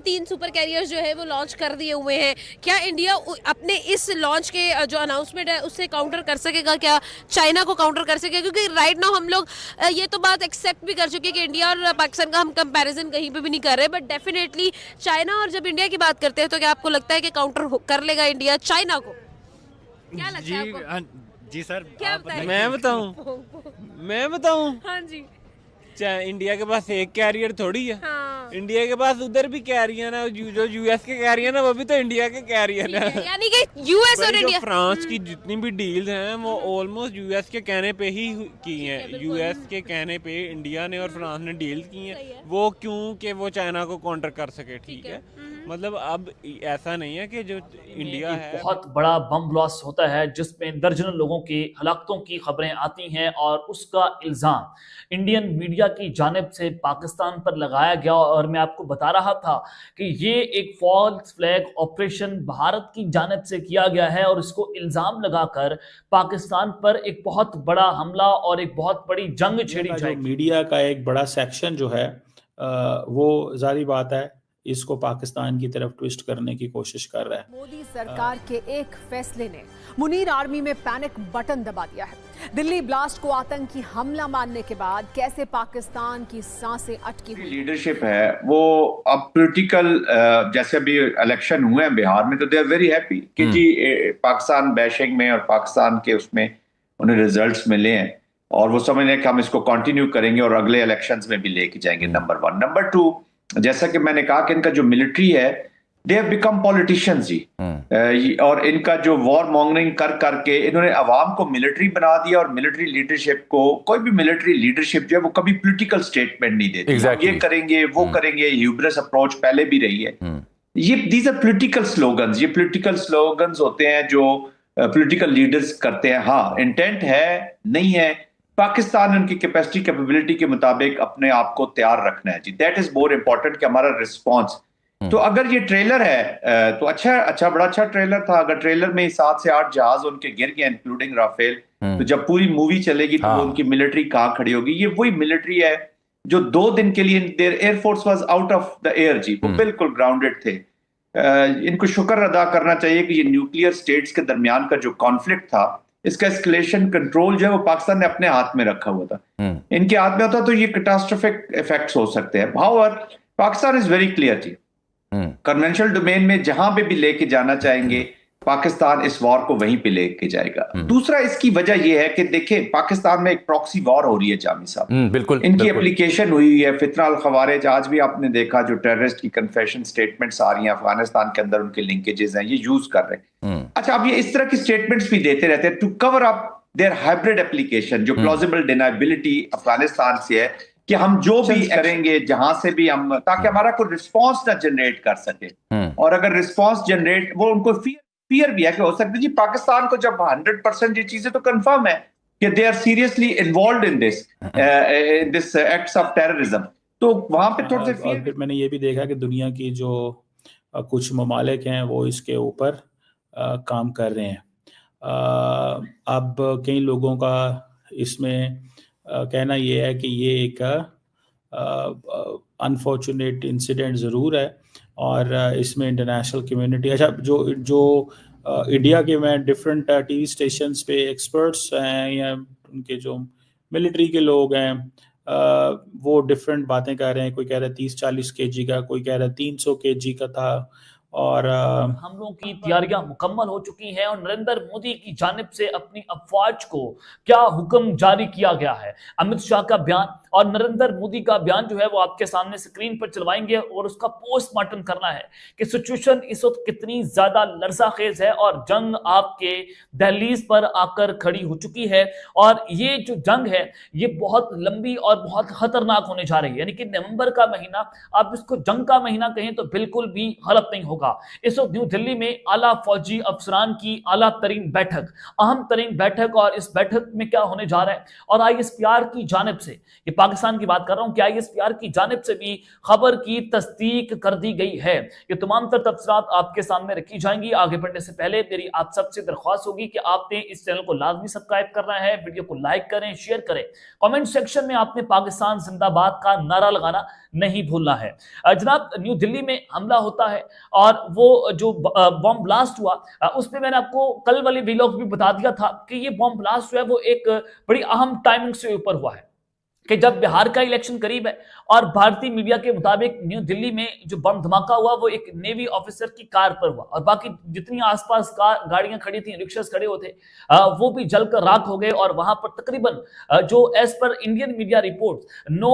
3 super carriers जो है वो लॉन्च कर दिए हुए हैं। क्या इंडिया अपने इस लॉन्च के जो अनाउंसमेंट है उससे काउंटर कर सकेगा? क्या चाइना को काउंटर कर सकेगा? क्योंकि राइट नाउ हम लोग ये तो बात एक्सेप्ट भी कर चुके हैं कि इंडिया और पाकिस्तान का हम कंपैरिजन कहीं पे भी नहीं कर रहे, बट डेफिनेटली चाइना और जब इंडिया की बात करते हैं तो क्या आपको लगता है कि काउंटर कर लेगा इंडिया चाइना को? क्या लगता है जी आपको? जी सर, क्या आप बताएं? मैं बताऊं मैं बताऊं हाँ जी। इंडिया के पास एक कैरियर थोड़ी है। हाँ। इंडिया के पास उधर भी कैरियर है, जो यूएस के कैरियर है वो भी तो इंडिया के कैरियर ठीक है, है। यानी कि यूएस और भाई जो इंडिया। फ्रांस की जितनी भी डील्स हैं वो ऑलमोस्ट यूएस के कहने पे ही की ठीक है, हैं। बिल्कुल। यूएस के कहने पे इंडिया ने और फ्रांस ने डील्स की हैं। सही है। वो क्यों कि वो चाइना को काउंटर कर सके। ठीक ठीक है। है, मतलब अब ऐसा नहीं है कि जो इंडिया एक है बहुत बड़ा बम ब्लास्ट होता है जिसमें दर्जनों लोगों की हलाकतों की खबरें आती हैं और उसका इल्जाम इंडियन मीडिया की जानिब से पाकिस्तान पर लगाया गया। और मैं आपको बता रहा था कि ये एक फॉल्स फ्लैग ऑपरेशन भारत की जानिब से किया गया है और इसको इल्जाम लगाकर पाकिस्तान पर एक बहुत बड़ा हमला और एक बहुत बड़ी जंग छेड़ी जाएगी। मीडिया का एक बड़ा सेक्शन जो है वो जारी बात है इसको पाकिस्तान की तरफ ट्विस्ट करने की कोशिश कर रहा है। मोदी सरकार के एक फैसले ने मुनीर आर्मी में पैनिक बटन दबा दिया है। दिल्ली ब्लास्ट को आतंकी हमला मानने के बाद कैसे पाकिस्तान की सांसें अटकी हुई। लीडरशिप है वो अब पॉलिटिकल, जैसे अभी इलेक्शन हुए हैं बिहार में तो दे आर वेरी हैप्पी कि जी पाकिस्तान बैशिंग में और पाकिस्तान के उसमें उन्हें रिजल्ट्स मिले हैं और वो समझ रहे हैं कि हम इसको कंटिन्यू करेंगे और अगले इलेक्शंस में भी लेके जाएंगे। नंबर 1। नंबर 2, जैसा कि मैंने कहा कि इनका जो मिलिट्री है दे हैव बिकम पॉलिटिशियंस जी। और इनका जो वॉर मॉन्गरिंग कर करके इन्होंने अवाम को मिलिट्री बना दिया और मिलिट्री लीडरशिप को, कोई भी मिलिट्री लीडरशिप जो है वो कभी पॉलिटिकल स्टेटमेंट नहीं देती। ये करेंगे वो करेंगे, ह्यूब्रिस अप्रोच पहले भी रही है। ये दीज आर पॉलिटिकल स्लोगन्स, ये पॉलिटिकल स्लोगन्स होते हैं जो पॉलिटिकल लीडर्स करते हैं। हाँ, इंटेंट है नहीं है, पाकिस्तान उनकी कैपेसिटी कैपेबिलिटी के मुताबिक अपने आप को तैयार रखना है जी। दैट इज मोर इंपॉर्टेंट कि हमारा रिस्पॉन्स। तो अगर ये ट्रेलर है तो बड़ा अच्छा ट्रेलर था। अगर ट्रेलर में 7 से 8 जहाज उनके गिर गए इंक्लूडिंग राफेल, तो जब पूरी मूवी चलेगी तो वो उनकी मिलिट्री कहाँ खड़ी होगी? ये वही मिलिट्री है जो 2 दिन के लिए their air force was out of the air जी, वो बिल्कुल ग्राउंडेड थे। इनको शुक्र अदा करना चाहिए कि ये न्यूक्लियर स्टेट्स के दरमियान का जो कॉन्फ्लिक्ट था इसका एस्केलेशन कंट्रोल जो है वो पाकिस्तान ने अपने हाथ में रखा हुआ था। इनके हाथ में होता तो ये कैटास्ट्रोफिक इफेक्ट्स हो सकते हैं। However Pakistan is very clear जी, कन्वेंशनल डोमेन में जहां पे भी लेके जाना चाहेंगे पाकिस्तान इस वॉर को वहीं पे लेके जाएगा। दूसरा इसकी वजह यह है कि देखिए पाकिस्तान में एक प्रॉक्सी वॉर हो रही है जामी साहब। बिल्कुल इनकी एप्लीकेशन हुई है फितना अल खवारिज। आज भी आपने देखा जो टेररिस्ट की कन्फेशन स्टेटमेंट्स आ रही हैं अफगानिस्तान के अंदर, उनके लिंकेजेस हैं, ये यूज कर रहे हैं। अच्छा, अब ये इस तरह की स्टेटमेंट्स भी देते रहते हैं to cover up their hybrid application, जो प्लॉजिबल डिनाइबिलिटी अफगानिस्तान से है कि हम जो भी करेंगे जहां से भी हम, ताकि हमारा कोई रिस्पॉन्स ना जनरेट कर सके। और अगर रिस्पॉन्स जनरेट, वो उनको फियर भी है कि हो सकता है जी पाकिस्तान को जब 100% ये चीजें तो कंफर्म है कि they are seriously involve in this acts of terrorism, तो वहां पे थोड़े से और फिर मैंने ये भी देखा कि दुनिया की जो कुछ ममालिक हैं वो इसके ऊपर काम कर रहे हैं। अब कई लोगों का इसमें कहना ये है कि ये एक अनफॉर्चुनेट इंसिडेंट ज़रूर है और इसमें इंटरनेशनल कम्युनिटी, अच्छा जो इंडिया के मैं डिफरेंट टीवी स्टेशंस पे एक्सपर्ट्स हैं या उनके जो मिलिट्री के लोग हैं वो डिफरेंट बातें कर रहे हैं। कोई कह रहा है 30-40 kg का, कोई कह रहा है 300 kg का था। और हमलों की तैयारियां मुकम्मल हो चुकी हैं और नरेंद्र मोदी की जानिब से अपनी अफवाज को क्या हुक्म जारी किया गया है। अमित शाह का बयान और नरेंद्र मोदी का बयान जो है वो आपके सामने स्क्रीन पर चलवाएंगे और उसका पोस्टमार्टम करना है कि सिचुएशन इस वक्त कितनी ज्यादा लर्जाखेज है और जंग आपके दहलीज पर आकर खड़ी हो चुकी है। और ये जो जंग है ये बहुत लंबी और बहुत खतरनाक होने जा रही है, यानी कि नवंबर का महीना, आप इसको जंग का महीना कहें तो बिल्कुल भी गलत नहीं होगा। होगा। इस वक्त न्यू दिल्ली में आला फौजी अफसरान की आला तरीन बैठक, अहम तरीन बैठक, और इस बैठक में क्या होने जा रहा है और ISPR की जानिब से, ये पाकिस्तान की बात कर रहा हूं, कि ISPR की जानिब से भी खबर की तस्दीक कर दी गई है। ये तमाम तर तफसीलात आपके सामने रखी जाएंगी। आगे बढ़ने से पहले मेरी आप सबसे दरख्वास्त होगी कि आपने इस चैनल को लाजमी सब्सक्राइब करना है, वीडियो को लाइक करें, शेयर करें, कमेंट सेक्शन में आपने पाकिस्तान जिंदाबाद का नारा लगाना नहीं भूलना है। जनाब, न्यू दिल्ली में हमला होता है और वो जो बॉम्ब ब्लास्ट हुआ, उसमें मैंने आपको कल वाले वीलॉग भी बता दिया था कि ये बॉम्ब ब्लास्ट जो है वो एक बड़ी अहम टाइमिंग से ऊपर हुआ है कि जब बिहार का इलेक्शन करीब है और भारतीय मीडिया के मुताबिक न्यू दिल्ली में जो बम धमाका हुआ वो एक नेवी ऑफिसर की कार पर हुआ और बाकी जितनी आसपास गाड़ियां खड़ी थी, रिक्शा खड़े होते, वो भी जलकर राख हो गए। और वहां पर तकरीबन जो as per Indian media report 9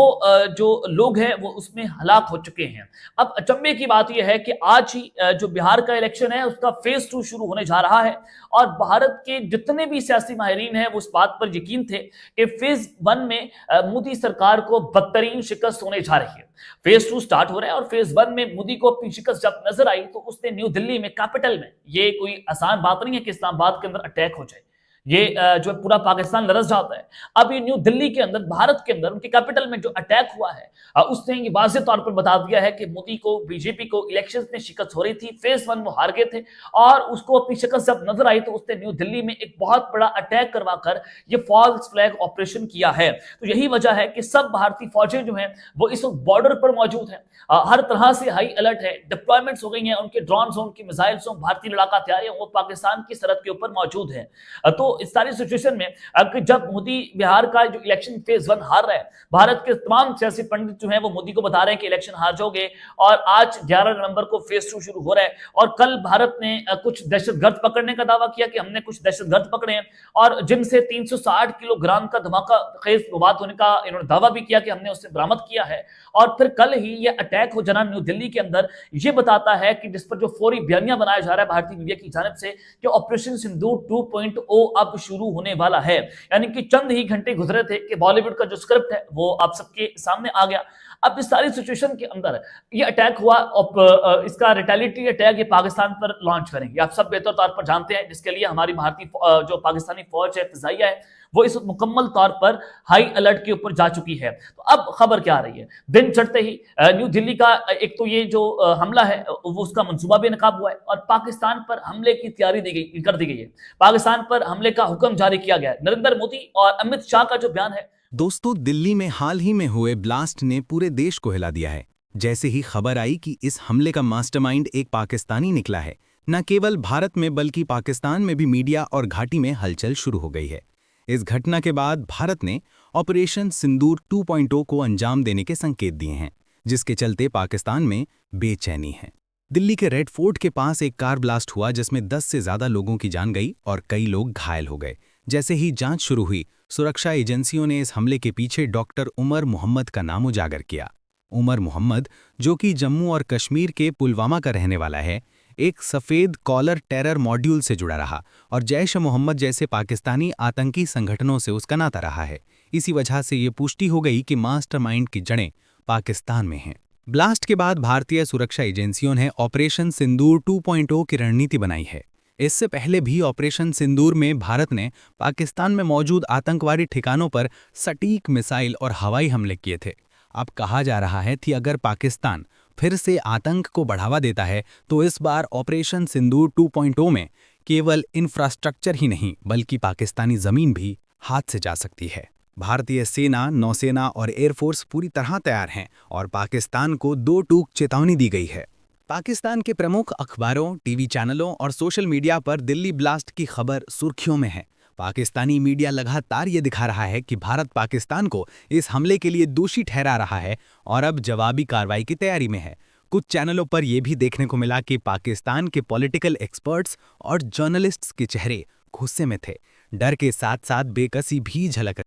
जो लोग हैं वो उसमें हलाक हो चुके हैं। अब अचंभे की बात यह है कि आज ही जो बिहार का इलेक्शन है उसका फेज 2 शुरू होने जा रहा है और भारत के जितने भी सियासी माहिरीन हैं वो इस बात पर यकीन थे कि फेज 1 में मोदी सरकार को बदतरीन शिकस्त होने जा रही है। फेज 2 स्टार्ट हो रहा है और फेज 1 में मोदी को अपनी शिकस्त जब नजर आई तो उसने न्यू दिल्ली में, कैपिटल में, ये कोई आसान बात नहीं है कि इस्लामाबाद के अंदर अटैक हो जाए, ये जो पूरा पाकिस्तान लरस जाता है। अब ये न्यू दिल्ली के अंदर, भारत के अंदर, उनके कैपिटल में जो अटैक हुआ है उसने ये वाज़ेह तौर पर बता दिया है कि मोदी को, बीजेपी को इलेक्शंस में शिकस्त हो रही थी। फेज 1 वो हार गए थे और उसको अपनी शिकस्त जब नजर आई तो उसने न्यू दिल्ली में एक बहुत बड़ा अटैक करवाकर ये फॉल्स फ्लैग ऑपरेशन किया है। तो यही वजह है कि सब भारतीय फौजें जो हैं वो इस वक्त बॉर्डर पर मौजूद हैं, हर तरह से हाई अलर्ट है, डिप्लॉयमेंट्स हो गई हैं, उनके ड्रोन हो, उनकी मिसाइल हो, भारतीय लड़ाका तैयारी वो पाकिस्तान की सरहद के ऊपर मौजूद है। तो इस सारी सिचुएशन में अब जब मोदी बिहार का जो इलेक्शन फेज 1 हार रहा है, भारत के तमाम सियासी पंडित जो हैं वो मोदी को बता रहे हैं कि इलेक्शन हार जाओगे और आज 11 नवंबर को फेज 2 शुरू हो रहा है। और कल भारत ने कुछ दहशतगर्द पकड़ने का दावा किया कि हमने कुछ दहशतगर्द पकड़े हैं और जिनसे 360 किलोग्राम का धमाका खेज मवाद होने का इन्होंने दावा भी किया कि हमने उससे बरामद किया है। और फिर कल ही ये अटैक हो जाना न्यू दिल्ली के अंदर ये बताता है कि जिस पर जो फौरी बयानिया बनाया जा रहा है भारतीय मीडिया की जानिब से कि ऑपरेशन सिंदूर 2.0 अब शुरू होने वाला है। यानी कि चंद ही घंटे गुजरे थे कि बॉलीवुड का जो स्क्रिप्ट है वो आप सबके सामने आ गया। अब इस सारी सिचुएशन के अंदर ये अटैक हुआ और इसका रिटेलिटी अटैक ये पाकिस्तान पर लॉन्च करेंगे, आप सब बेहतर तौर पर जानते हैं, जिसके लिए हमारी भारतीय जो पाकिस्तानी फौज है, फिजाइया है, वो इस मुकम्मल तौर पर हाई अलर्ट के ऊपर जा चुकी है। तो अब खबर क्या आ रही है, दिन चढ़ते ही न्यू दिल्ली का एक तो ये जो हमला है वो उसका मंसूबा भी नकाब हुआ है और पाकिस्तान पर हमले की तैयारी कर दी गई है। पाकिस्तान पर हमले का हुक्म जारी किया गया है। नरेंद्र मोदी और अमित शाह का जो बयान है, दोस्तों, दिल्ली में हाल ही में हुए ब्लास्ट ने पूरे देश को हिला दिया है। जैसे ही खबर आई कि इस हमले का मास्टरमाइंड एक पाकिस्तानी निकला है, न केवल भारत में बल्कि पाकिस्तान में भी मीडिया और घाटी में हलचल शुरू हो गई है। इस घटना के बाद भारत ने ऑपरेशन सिंदूर 2.0 को अंजाम देने के संकेत दिए हैं, जिसके चलते पाकिस्तान में बेचैनी है। दिल्ली के रेड फोर्ट के पास एक कार ब्लास्ट हुआ जिसमें 10 से ज्यादा लोगों की जान गई और कई लोग घायल हो गए। जैसे ही जांच शुरू हुई, सुरक्षा एजेंसियों ने इस हमले के पीछे डॉक्टर उमर मोहम्मद का नाम उजागर किया। उमर मोहम्मद, जो कि जम्मू और कश्मीर के पुलवामा का रहने वाला है, एक सफ़ेद कॉलर टेरर मॉड्यूल से जुड़ा रहा और जैश-ए-मोहम्मद जैसे पाकिस्तानी आतंकी संगठनों से उसका नाता रहा है। इसी वजह से ये पुष्टि हो गई कि मास्टरमाइंड की जड़ें पाकिस्तान में हैं। ब्लास्ट के बाद भारतीय सुरक्षा एजेंसियों ने ऑपरेशन सिंदूर 2.0 की रणनीति बनाई है। इससे पहले भी ऑपरेशन सिंदूर में भारत ने पाकिस्तान में मौजूद आतंकवादी ठिकानों पर सटीक मिसाइल और हवाई हमले किए थे। अब कहा जा रहा है कि अगर पाकिस्तान फिर से आतंक को बढ़ावा देता है तो इस बार ऑपरेशन सिंदूर 2.0 में केवल इंफ्रास्ट्रक्चर ही नहीं बल्कि पाकिस्तानी जमीन भी हाथ से जा सकती है। भारतीय सेना, नौसेना और एयरफोर्स पूरी तरह तैयार हैं और पाकिस्तान को 2 टूक चेतावनी दी गई है। पाकिस्तान के प्रमुख अखबारों, टीवी चैनलों और सोशल मीडिया पर दिल्ली ब्लास्ट की खबर सुर्खियों में है। पाकिस्तानी मीडिया लगातार ये दिखा रहा है कि भारत पाकिस्तान को इस हमले के लिए दोषी ठहरा रहा है और अब जवाबी कार्रवाई की तैयारी में है। कुछ चैनलों पर यह भी देखने को मिला कि पाकिस्तान के पॉलिटिकल एक्सपर्ट्स और जर्नलिस्ट्स के चेहरे गुस्से में थे। डर के साथ साथ बेकसी भी झलक